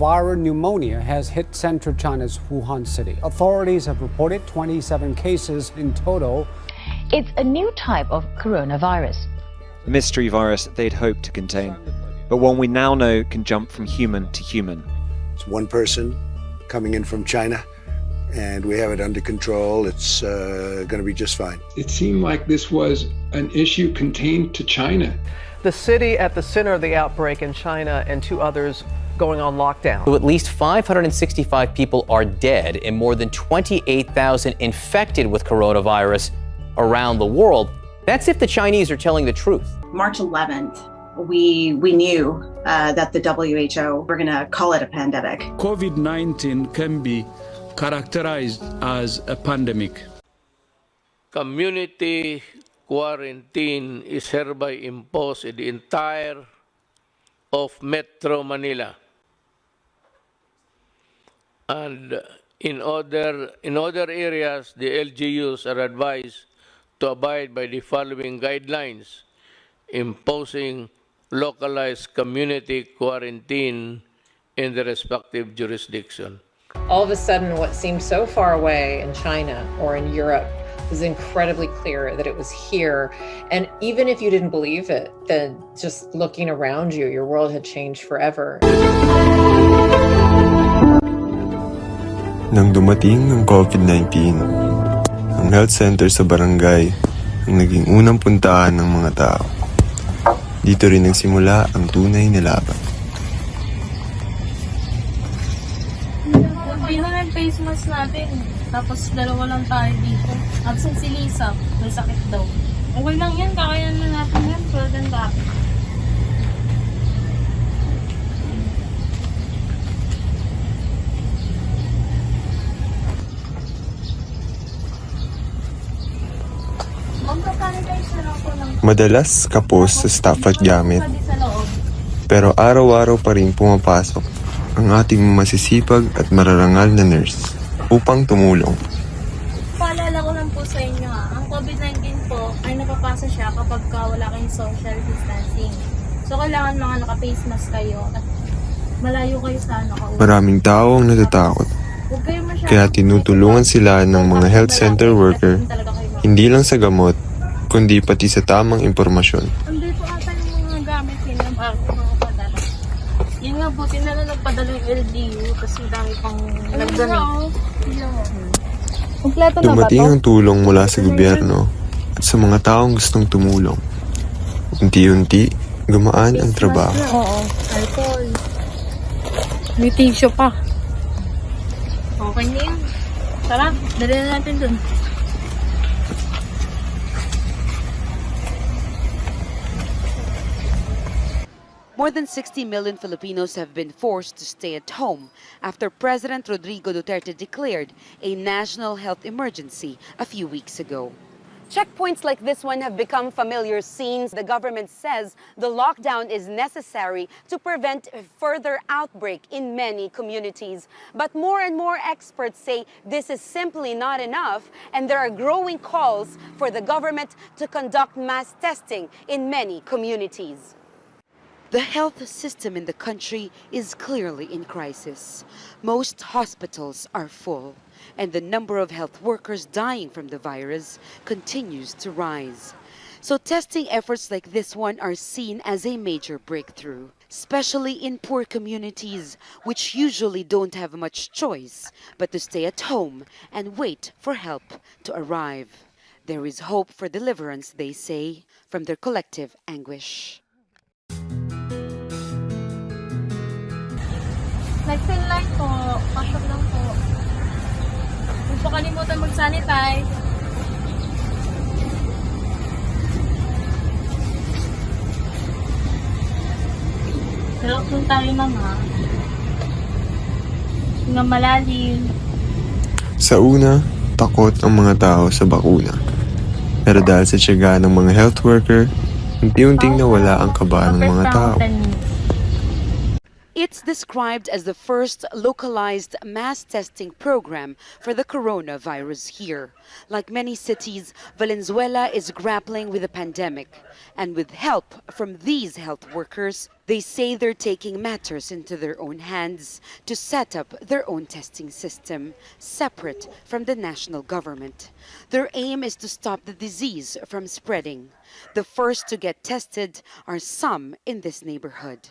viral pneumonia has hit central China's Wuhan city. Authorities have reported 27 cases in total. It's a new type of coronavirus. A mystery virus they'd hoped to contain, but one we now know can jump from human to human. It's one person coming in from China, and we have it under control. It's going to be just fine. It seemed like this was an issue contained to China. The city at the center of the outbreak in China and 2 others going on lockdown. So at least 565 people are dead and more than 28,000 infected with coronavirus around the world. That's if the Chinese are telling the truth. March 11th, we knew that the WHO were going to call it a pandemic. COVID-19 can be characterized as a pandemic. Community quarantine is hereby imposed in the entire of Metro Manila. And in other areas, the LGUs are advised to abide by the following guidelines, imposing localized community quarantine in the respective jurisdiction. All of a sudden, what seemed so far away in China or in Europe was incredibly clear that it was here. And even if you didn't believe it, then just looking around you, your world had changed forever. Nang dumating ang COVID-19, ang health center sa barangay ang naging unang puntahan ng mga tao. Dito rin nagsimula ang tunay na laban. Yung face mask natin, tapos 2 lang tayo dito. Absent si Lisa, may sakit daw. Okay lang yan, kakayan na natin yan, further than that. Madalas kapos sa staff at gamit, pero araw-araw pa rin pumapasok ang ating masisipag at mararangal na nurse upang tumulong. Paalala ko lang po sa inyo, ang COVID-19 po ay napapasa siya kapag wala kayong social distancing. So kailangan mga naka-face mask kayo at malayo kayo sa nakauwi. Maraming tao ang natatakot, kaya tinutulungan sila ng mga health center worker, hindi lang sa gamot, kundi pati sa tamang impormasyon. Andito ata yung mga gamit nila bago mga padala. Yun nga, buti na lang nagpadala yung LDU kasi dami pang nagdonate. Kompleto na ba Dumating to? ang tulong mula sa gobyerno at sa mga taong gustong tumulong. Unti-unti, gumaan ang trabaho. Oo, alcohol. May tissue pa. Okay na yun. Tara, dali na natin dun. More than 60 million Filipinos have been forced to stay at home after President Rodrigo Duterte declared a national health emergency a few weeks ago. Checkpoints like this one have become familiar scenes. The government says the lockdown is necessary to prevent a further outbreak in many communities. But more and more experts say this is simply not enough, and there are growing calls for the government to conduct mass testing in many communities. The health system in the country is clearly in crisis. Most hospitals are full, and the number of health workers dying from the virus continues to rise. So testing efforts like this one are seen as a major breakthrough, especially in poor communities, which usually don't have much choice but to stay at home and wait for help to arrive. There is hope for deliverance, they say, from their collective anguish. Nag-fill line po. Pasok lang po. Huwag po kalimutan mag-sanitize. Relax lang tayo mga. Hanggang malalim. Sa una, takot ang mga tao sa bakuna. Pero dahil sa tiyaga ng mga health worker, unti-unting nawala ang kaba ng mga tao. It's described as the first localized mass testing program for the coronavirus here. Like many cities, Valenzuela is grappling with the pandemic. And with help from these health workers, they say they're taking matters into their own hands to set up their own testing system, separate from the national government. Their aim is to stop the disease from spreading. The first to get tested are some in this neighborhood,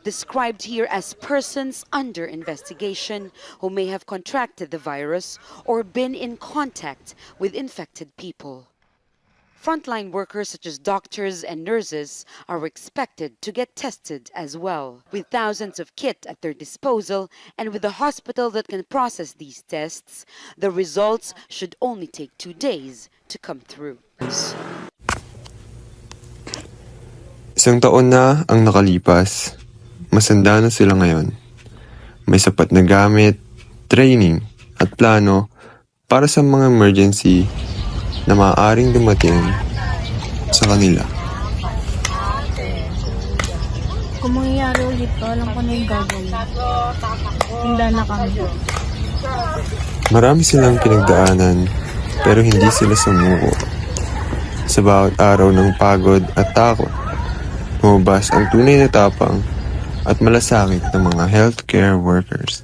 described here as persons under investigation who may have contracted the virus or been in contact with infected people. Frontline workers such as doctors and nurses are expected to get tested as well. With thousands of kits at their disposal and with a hospital that can process these tests, the results should only take 2 days to come through. Isang taon na ang nakalipas. Masanda na sila ngayon. May sapat na gamit, training at plano para sa mga emergency na maaaring dumating sa kanila. Kung mangyayari ulit to, alam ko na yung gagawin. Handa na kami. Marami silang pinagdaanan pero hindi sila sumuko. Sa bawat araw ng pagod at takot, lumabas ang tunay na tapang at malasakit ng mga healthcare workers.